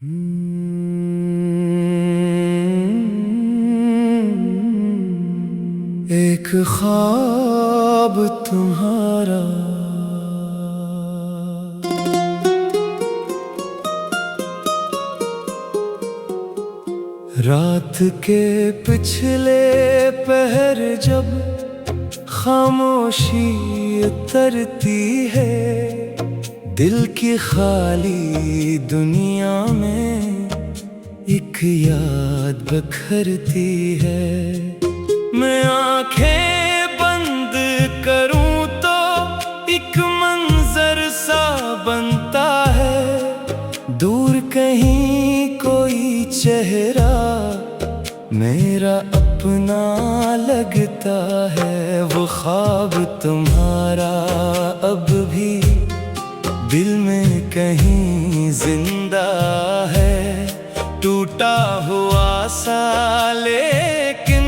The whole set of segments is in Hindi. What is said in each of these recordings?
एक ख्वाब तुम्हारा रात के पिछले पहर जब खामोशी उतरती है, दिल की खाली दुनिया में एक याद बिखरती है। मैं आंखें बंद करूं तो एक मंजर सा बनता है, दूर कहीं कोई चेहरा मेरा अपना लगता है। वो ख्वाब तुम्हारा अब भी दिल में कहीं जिंदा है, टूटा हुआ सा लेकिन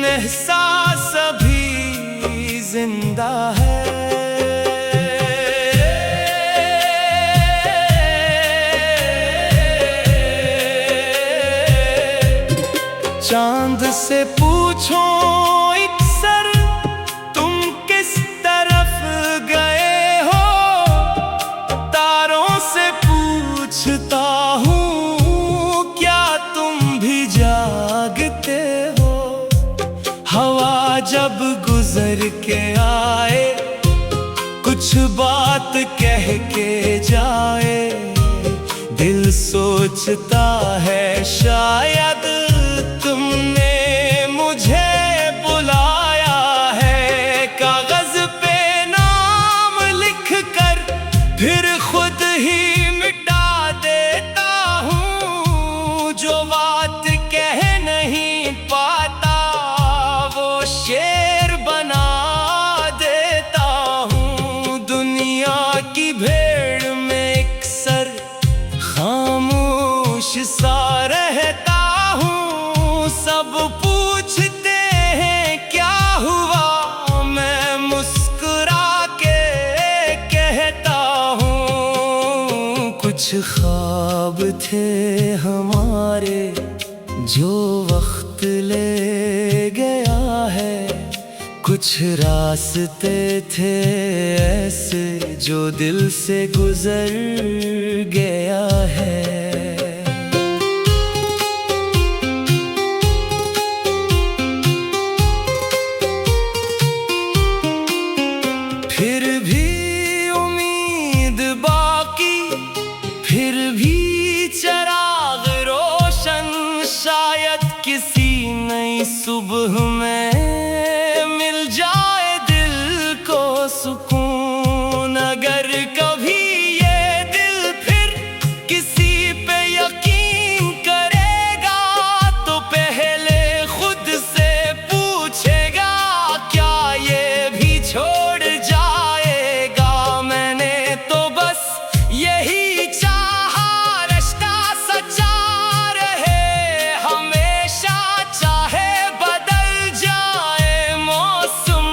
एहसास अभी जिंदा है। चांद से पूछो एक सर, तुम किस तरफ गए हो, तारों से पूछता हूँ क्या तुम भी जागते हो। हवा जब गुजर के आए, कुछ बात कह के जाए, दिल सोचता है शायद तुमने मुझे बुलाया है। कागज पे नाम लिख कर फिर खुद ही मिटा देता हूँ, जो बात कह नहीं पाता वो शेर बना देता हूँ। दुनिया की भीड़ में एक सर खामोश सा रहता हूँ, सब पूछते हैं क्या हुआ, मैं मुस्कुरा के कहता हूँ कुछ ख्वाब थे हमारे जो वक्त ले गया है, कुछ रास्ते थे ऐसे जो दिल से गुजर गया है। फिर भी उम्मीद बाकी, फिर भी चिराग रोशन, शायद किसी नई सुबह में मिल जाए दिल को सुकून। अगर कभी ये दिल फिर किसी पे यकीन करेगा तो पहले खुद से पूछेगा क्या ये भी छोड़ जाएगा। मैंने तो बस यही चाहा रिश्ता सच्चा रहे हमेशा, चाहे बदल जाए मौसम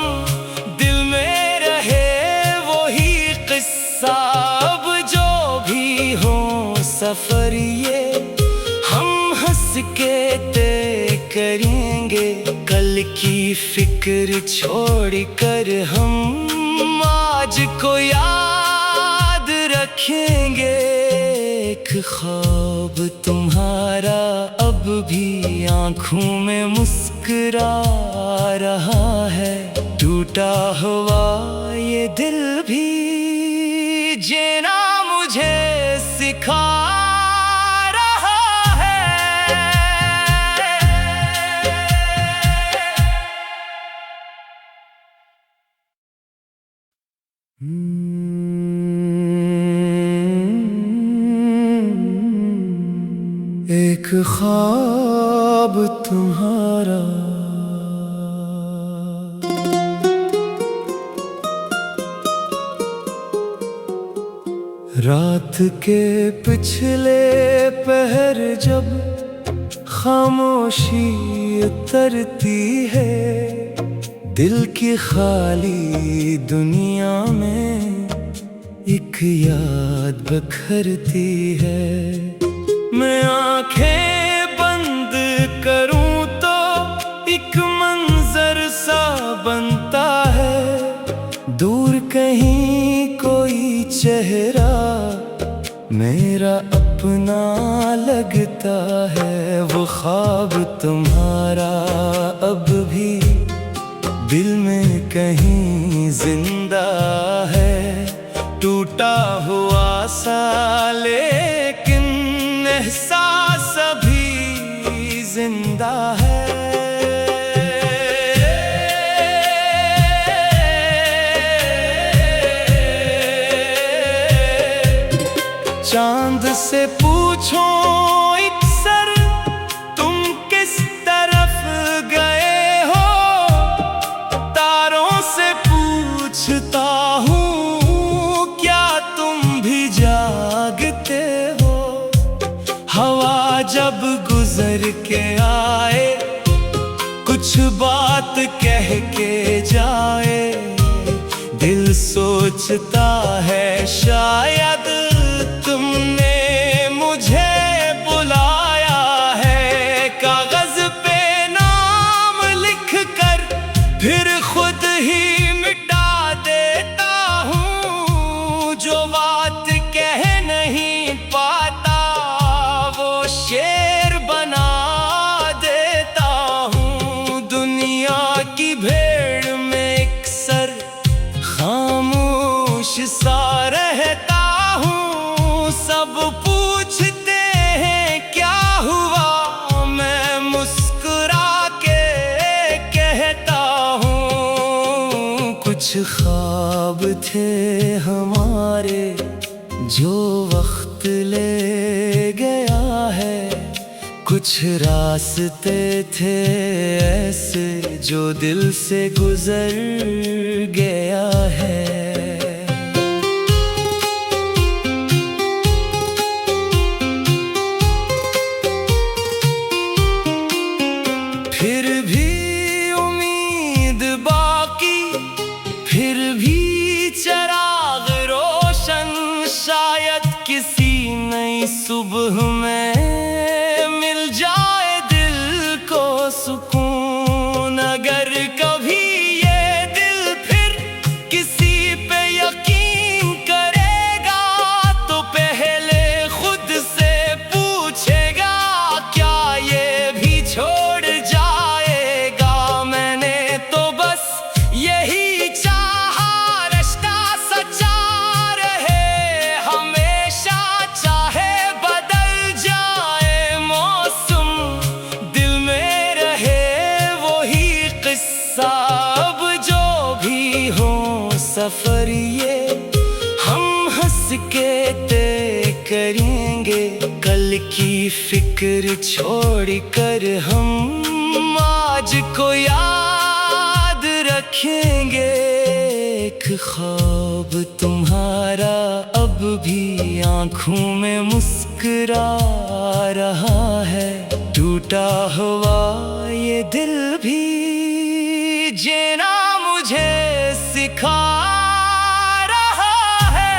दिल में रहे वही किस्सा। अब जो भी हो सफर ये हम हंस के तय करेंगे, कल की फिक्र छोड़ कर हम आज को याद रखेंगे। एक ख्वाब तुम्हारा अब भी आँखों में मुस्कुरा रहा है, टूटा हुआ ये दिल भी जीना मुझे सिखा रहा है। एक ख्वाब तुम्हारा रात के पिछले पहर जब खामोशी उतरती है, दिल की खाली दुनिया में एक याद बिखरती है। अपना लगता है। वो ख्वाब तुम्हारा अब भी दिल में कहीं जिंदा है। टूटा हुआ सा लेकिन एहसास अभी जिंदा है। चांद से पूछो एक सर, तुम किस तरफ गए हो? तारों से पूछता हूँ, क्या तुम भी जागते हो? हवा जब गुजर के आए, कुछ बात कह के जाए। दिल सोचता है शायद तुमने मुझे बुलाया है। कागज पे नाम लिख कर फिर खुद ही मिटा देता हूँ। जो बात कह नहीं पाता वो शेर बना देता हूँ। दुनिया की भीड़ में अक्सर खामोश सा रहता हूँ। सब पूछते हैं क्या हुआ, मैं मुस्कुरा के कहता हूँ। कुछ ख्वाब थे हमारे जो वक्त ले गया है। कुछ रास्ते थे ऐसे जो दिल से गुजर गया है। फिर भी उम्मीद बाकी, फिर भी चिराग रोशन। शायद किसी नई सुबह में मिल जाए दिल को सुकून। अगर कभी ये दिल फिर किसी पे यकीन करेगा तो पहले खुद से पूछेगा, क्या ये भी छोड़ जाएगा? मैंने तो बस यही चाहा, रिश्ता सच्चा रहे हमेशा। चाहे बदल जाए मौसम, दिल में रहे वही किस्सा। अब जो भी हो सफर ये हम हंस के तय करेंगे। कल की फिक्र छोड़ कर हम आज को याद रखेंगे। एक ख्वाब तुम्हारा अब भी आँखों में मुस्कुरा रहा है। टूटा हुआ ये दिल भी जीना मुझे सिखा रहा है।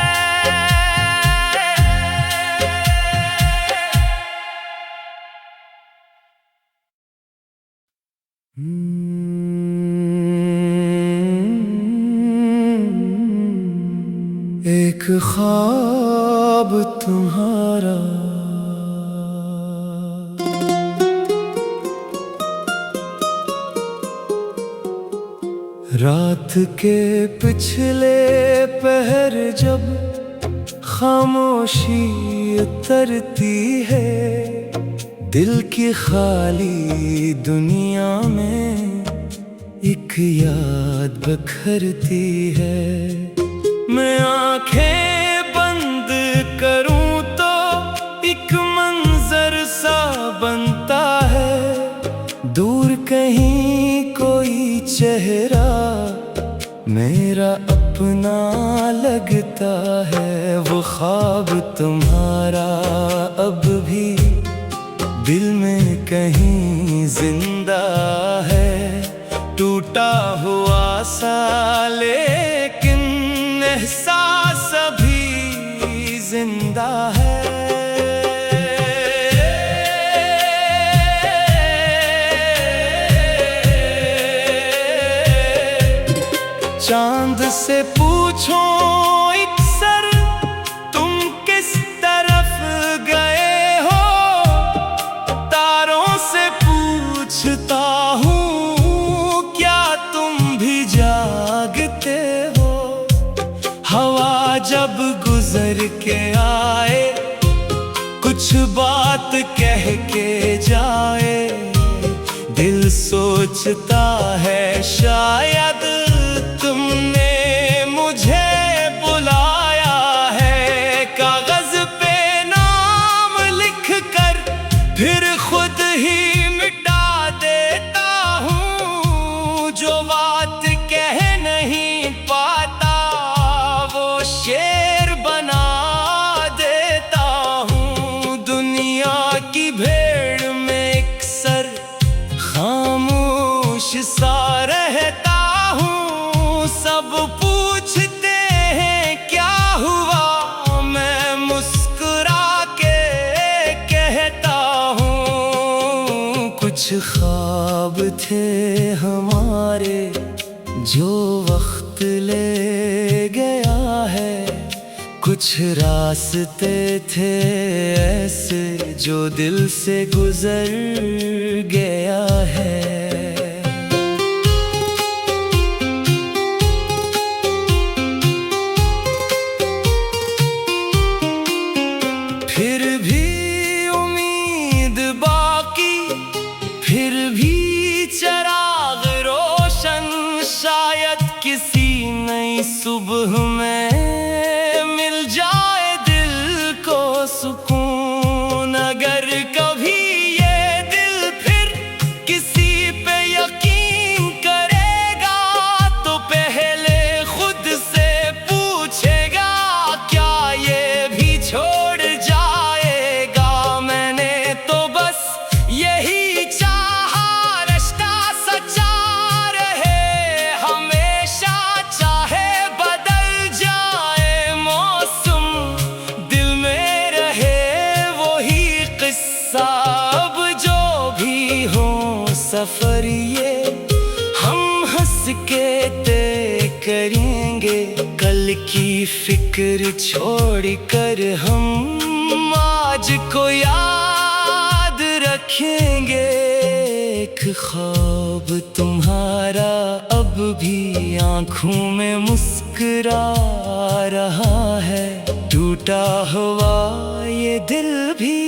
एक ख्वाब तुम्हारा रात के पिछले पहर जब खामोशी उतरती है। दिल की खाली दुनिया में एक याद बखरती है। मैं आंखें बंद करूं तो एक मंजर सा बनता है। दूर कहीं कोई चेहरा मेरा अपना लगता है। वो ख्वाब तुम्हारा अब भी दिल में कहीं जिंदा है। टूटा हुआ सा लेकिन एहसास अभी जिंदा है। चांद से पूछो एक सर, तुम किस तरफ कुछ बात कह के जाए, दिल सोचता है शायद तुमने मुझे बुलाया है। कागज पे नाम लिख कर फिर खुद ही मिटा देता हूँ। जो बात कह नहीं पाता वो शेर बना देता हूँ। दुनिया की भीड़ में अक्सर खामोश सा रहता हूँ। सब पूछते हैं क्या हुआ, मैं मुस्कुरा के कहता हूँ। कुछ ख्वाब थे हमारे जो वक्त ले गया है, कुछ रास्ते थे ऐसे जो दिल से गुजर गया है। फिर भी उम्मीद बाकी, फिर भी चिराग रोशन, शायद किसी नई सुबह में मिल जाए दिल को सुकून। अगर कभी ये दिल फिर किसी पे यकीन करेगा तो पहले खुद से पूछेगा क्या ये भी छोड़ जाएगा। मैंने तो बस यही चाहा रिश्ता सच्चा रहे हमेशा, चाहे बदल जाए मौसम दिल में रहे वही किस्सा। अब जो भी हो सफर ये हम हंस के तय करेंगे। कल की फिक्र छोड़ कर हम आज को याद रखेंगे। एक ख्वाब तुम्हारा अब भी आँखों में मुस्कुरा रहा है। टूटा हुआ ये दिल भी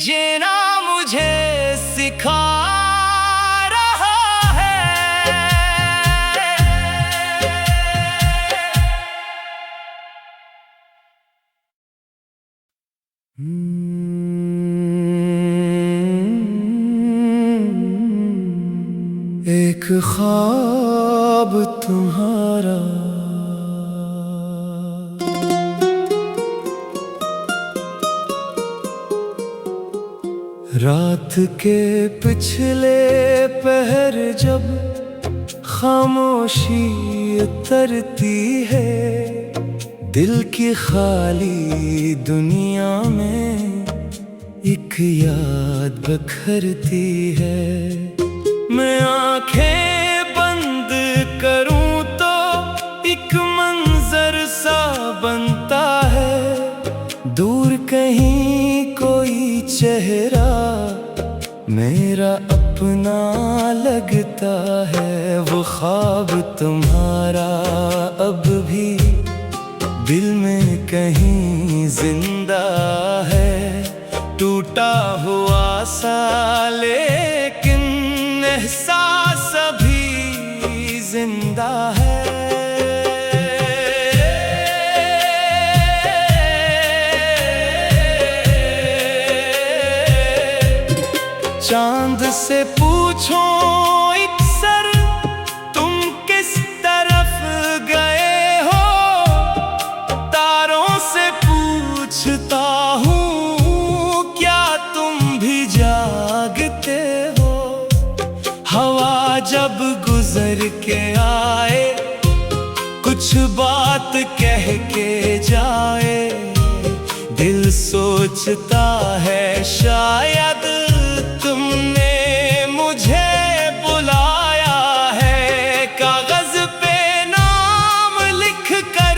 जीना मुझे सिखा रहा है। एक ख्वाब तुम्हारा रात के पिछले पहर जब खामोशी उतरती है, दिल की खाली दुनिया में एक याद बखरती है। मैं आंखें बंद करूं तो एक मंजर सा बनता है। दूर कहीं कोई चेहरा मेरा अपना लगता है। वो ख्वाब तुम्हारा अब भी दिल में कहीं जिंदा है। टूटा हुआ सा लेकिन एहसास अभी जिंदा है। चांद से पूछो अक्सर तुम किस तरफ गए हो, तारों से पूछता हूँ क्या तुम भी जागते हो। हवा जब गुजर के आए कुछ बात कह के जाए, दिल सोचता है शायद तुमने मुझे बुलाया है। कागज पे नाम लिख कर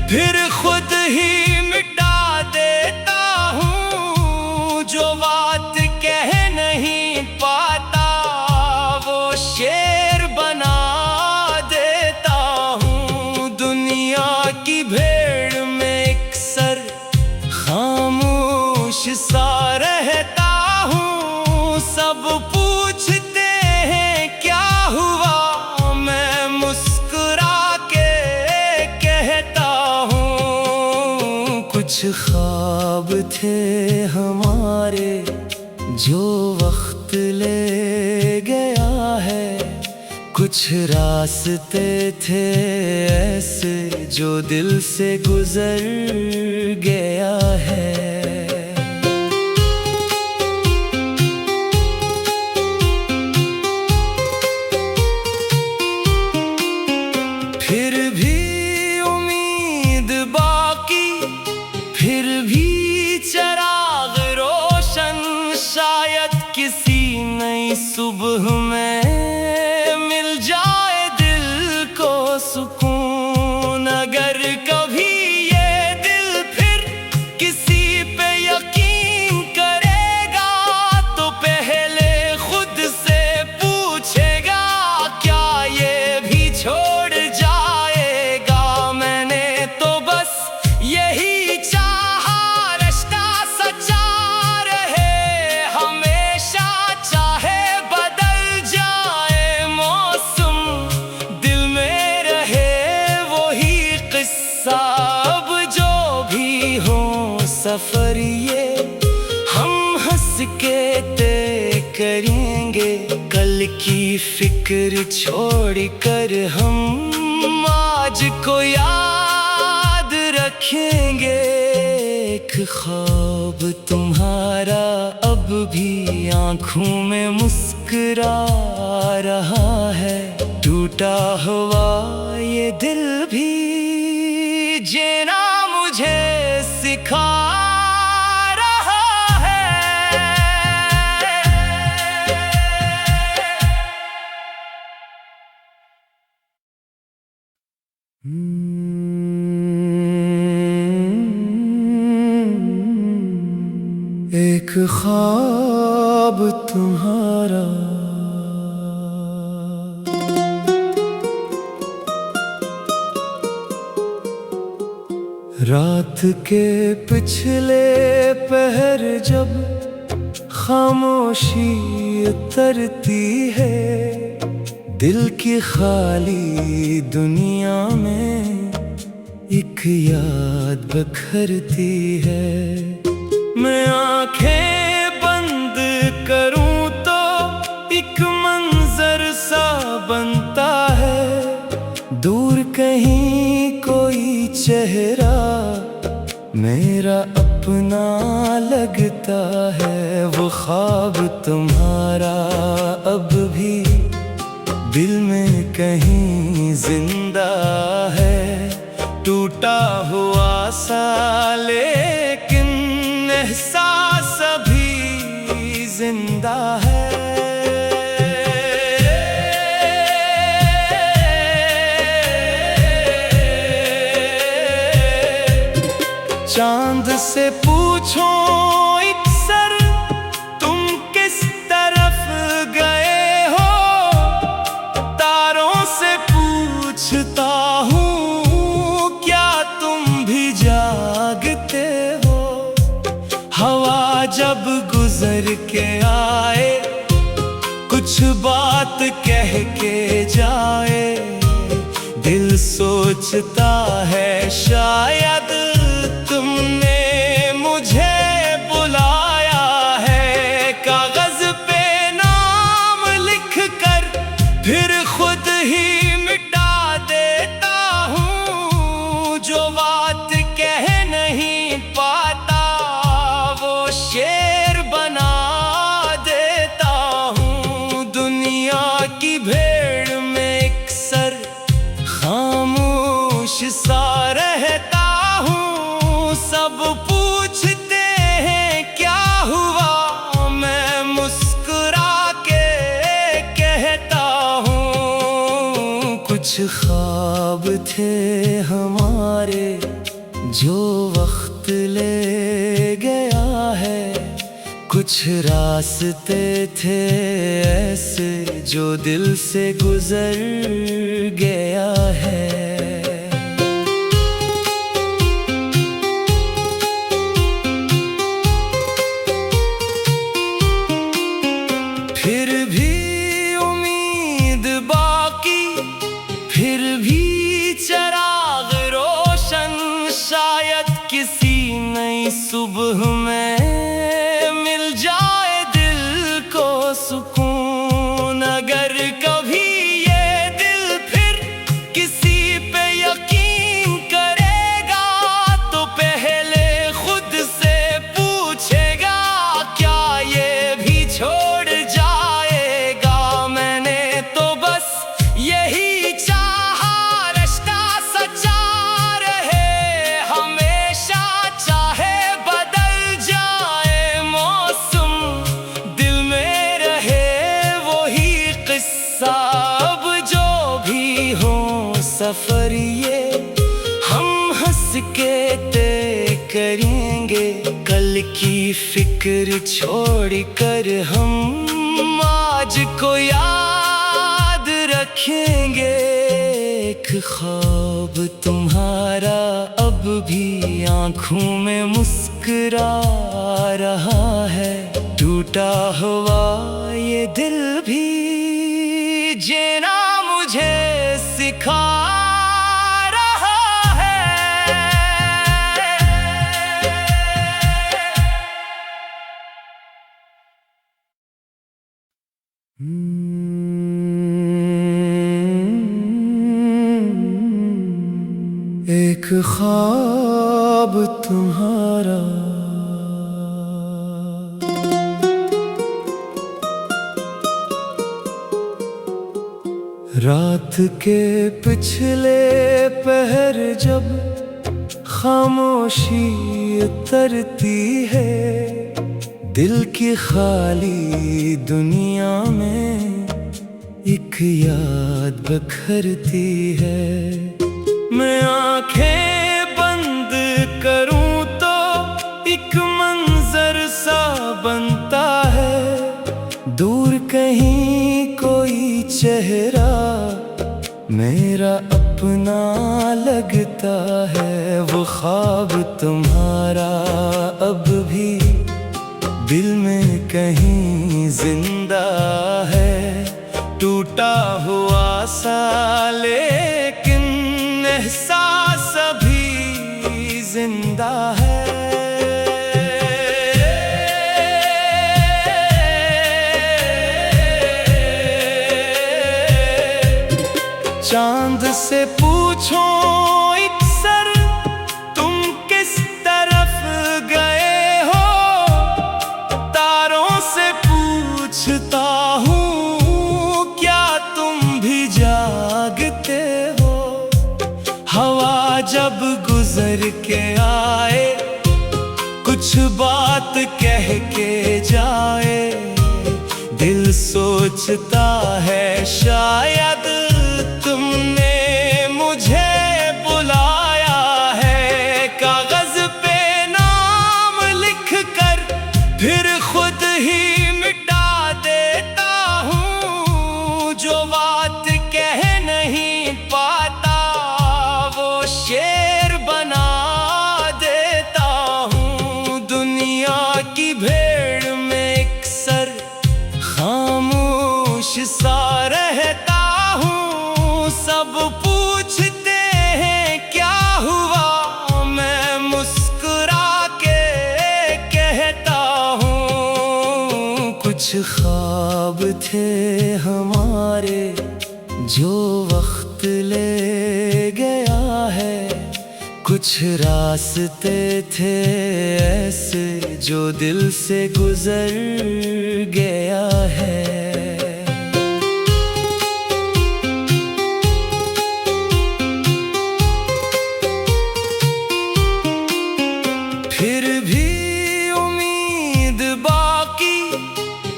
फिर खुद ही मिटा देता हूँ। जो बात कह नहीं पाता वो शेर बना देता हूँ। दुनिया की भीड़ में अक्सर खामोश सा रहता हूँ। सब पूछते हैं क्या हुआ, मैं मुस्कुरा के कहता हूँ कुछ ख्वाब थे हमारे जो वक्त ले गया है, कुछ रास्ते थे ऐसे जो दिल से गुजर गया है। फिर भी उम्मीद बाकी, फिर भी चिराग रोशन, शायद किसी नई सुबह में मिल जाए दिल को सुकून। अगर कभी ये दिल फिर किसी पे यकीन करेगा तो पहले खुद से पूछेगा क्या ये भी छोड़ जाएगा। मैंने तो बस यही चाहा, रिश्ता सच्चा रहे हमेशा, चाहे बदल जाए मौसम, दिल में रहे वही किस्सा। अब जो भी हो सफर ये हम हंस के तय करेंगे, कल की फिक्र छोड़ कर हम आज को याद रखेंगे। एक ख्वाब तुम्हारा अब भी आँखों में मुस्कुरा रहा है, टूटा हुआ ये दिल भी जीना मुझे सिखा रहा है। एक ख्वाब तुम्हारा रात के पिछले पहर जब खामोशी उतरती है, दिल की खाली दुनिया में एक याद बखरती है। मैं आंखें बंद करूं तो एक मंजर सा बनता है, दूर कहीं कोई चेहरा मेरा अपना लगता है। वो ख्वाब तुम्हारा अब भी दिल में कहीं जिंदा है, टूटा हुआ सा लेकिन एहसास अभी जिंदा है। चांद से पूछो एक सर तुम किस तरफ गए हो, तारों से पूछता हूँ क्या तुम भी जागते हो। हवा जब गुजर के आए कुछ बात कह के जाए, दिल सोचता है शायद तुमने मुझे बुलाया है। कागज पे नाम लिख कर फिर खुद ही मिटा देता हूँ, जो बात कह नहीं पाता वो शेर बना देता हूँ। दुनिया की भीड़ में एक सर खामोश सा रहता हूँ। सब पूछते हैं क्या हुआ, मैं मुस्कुरा के कहता हूँ कुछ ख्वाब थे हमारे जो वक्त ले गया है, कुछ रास्ते थे ऐसे जो दिल से गुजर गया है। फिक्र छोड़ कर हम आज को याद रखेंगे। एक ख्वाब तुम्हारा अब भी आँखों में मुस्कुरा रहा है। टूटा हुआ ये दिल भी जीना मुझे सिखा रहा है। एक ख्वाब तुम्हारा रात के पिछले पहर जब खामोशी उतरती है, दिल की खाली दुनिया में एक याद बखरती है। मैं आंखें बंद करूं तो एक मंजर सा बनता है। दूर कहीं कोई चेहरा मेरा अपना लगता है। वो ख्वाब तुम्हारा अब भी दिल में कहीं जिंदा है। टूटा हुआ सा लेकिन एहसास अभी जिंदा है। चांद से पूछो एक सर तुम किस तरफ गए हो। तारों से पूछता हूँ क्या तुम भी जागते हो। हवा जब गुजर के आए कुछ बात कह के जाए। दिल सोचता है शायद तुमने मुझे बुलाया है। कागज पे नाम लिख कर फिर खुद ही मिटा देता हूँ। जो बात कह नहीं पाता वो शेर बना देता हूँ। दुनिया की भीड़ में अक्सर खामोश सा रहता हूँ। सब पूछते हैं क्या हुआ, मैं मुस्कुरा के कहता हूँ। कुछ ख्वाब थे हमारे जो वक्त ले गया है। कुछ रास्ते थे ऐसे जो दिल से गुजर गया है। फिर भी उम्मीद बाकी,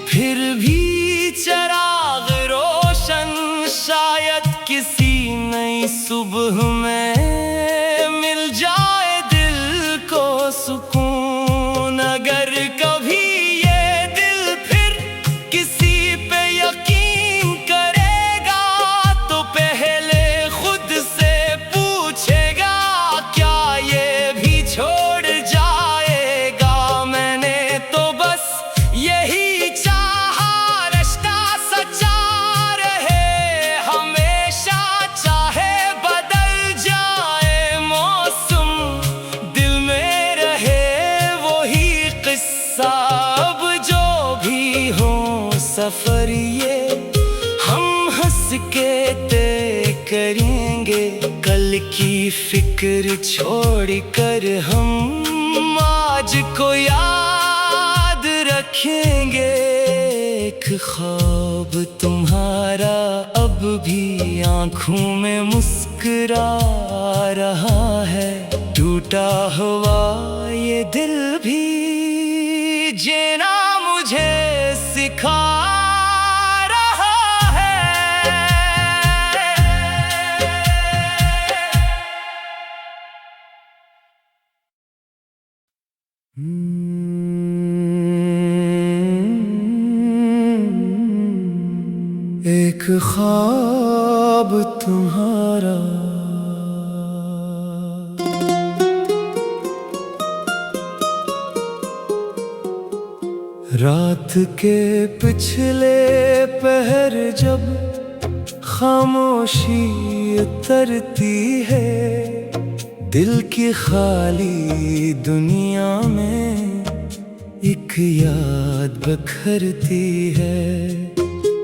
फिर भी चिराग रोशन। शायद किसी नई सुबह में मिल जाए दिल को सुकून। अगर कभी ये दिल फिर किसी पे यकीन करेगा तो पहले खुद से पूछेगा क्या ये भी छोड़ जाएगा। मैंने तो बस यही चाहा रिश्ता सच्चा रहे हमेशा। चाहे बदल जाए मौसम दिल में रहे वही किस्सा। अब जो भी हो सफर ये हम हंस के तय करेंगे। कल की फिक्र छोड़ कर हम आज को याद रखेंगे। एक ख्वाब तुम्हारा अब भी आँखों में मुस्कुरा रहा है। टूटा हुआ ये दिल भी जीना मुझे सिखा रहा है। ख्वाब तुम्हारा। रात के पिछले पहर जब खामोशी उतरती है, दिल की खाली दुनिया में एक याद बखरती है।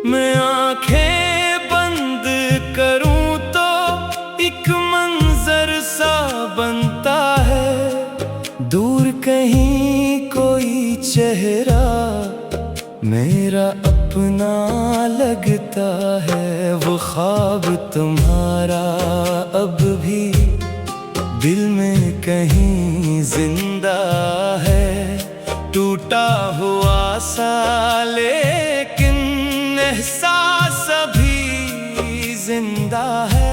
मैं आंखें बंद करूं तो एक मंजर सा बनता है, दूर कहीं कोई चेहरा मेरा अपना लगता है। वो ख्वाब तुम्हारा अब भी दिल में कहीं जिंदा है, टूटा हुआ सा लेकिन एहसास अभी जिंदा है।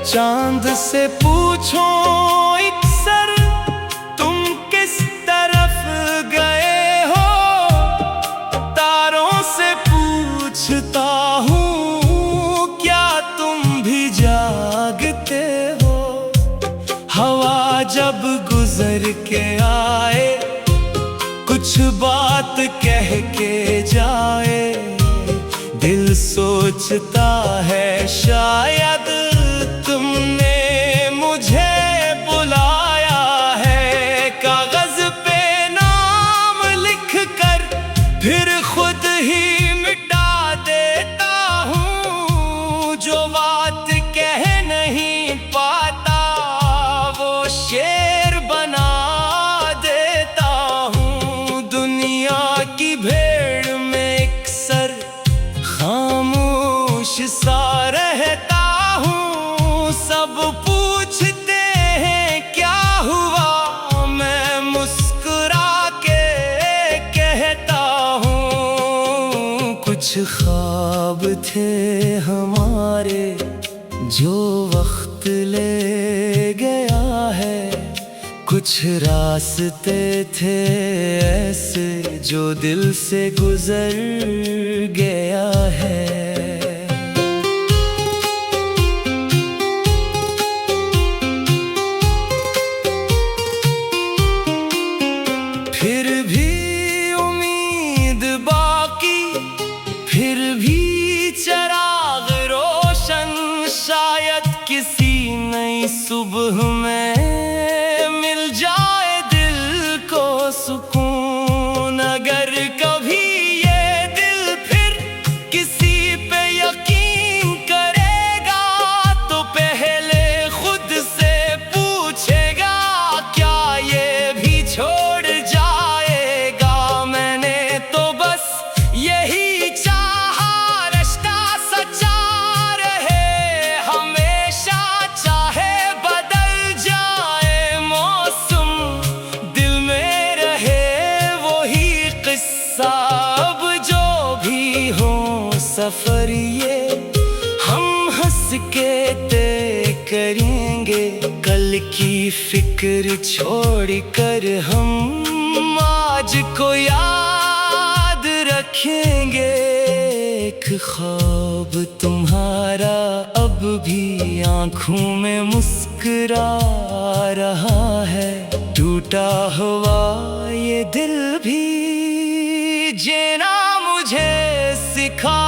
चांद से पूछो एक सर, तुम किस तरफ गए हो? तारों से पूछता हूँ, क्या तुम भी जागते हो? हवा जब गुजर के आए, कुछ बात कह के जाए, दिल सोचता है शायद तुमने मुझे बुलाया है। कागज पे नाम लिख कर फिर खुद ही मिटा देता हूँ, जो बात कह नहीं पाता वो शेर बना देता हूँ। दुनिया की भीड़ में एक सर खामोश सा रहता हूँ, सब पूछते हैं क्या हुआ, मैं मुस्कुरा के कहता हूँ। कुछ ख्वाब थे हमारे जो वक्त ले गया है, कुछ रास्ते थे ऐसे जो दिल से गुजर गया है। फिर भी उम्मीद बाकी, फिर भी चिराग रोशन, शायद किसी नई सुबह में मिल जाए दिल को सुकून। अगर कभी ये दिल फिर किसी पे यकीन करेगा, तो पहले खुद से पूछेगा क्या ये भी छोड़ सब जो भी हो सफर ये हम हंस के तय करेंगे। कल की फिक्र छोड़ कर हम आज को याद रखेंगे। एक ख्वाब तुम्हारा अब भी आँखों में मुस्कुरा रहा है, टूटा हुआ ये दिल भी जीना मुझे सिखा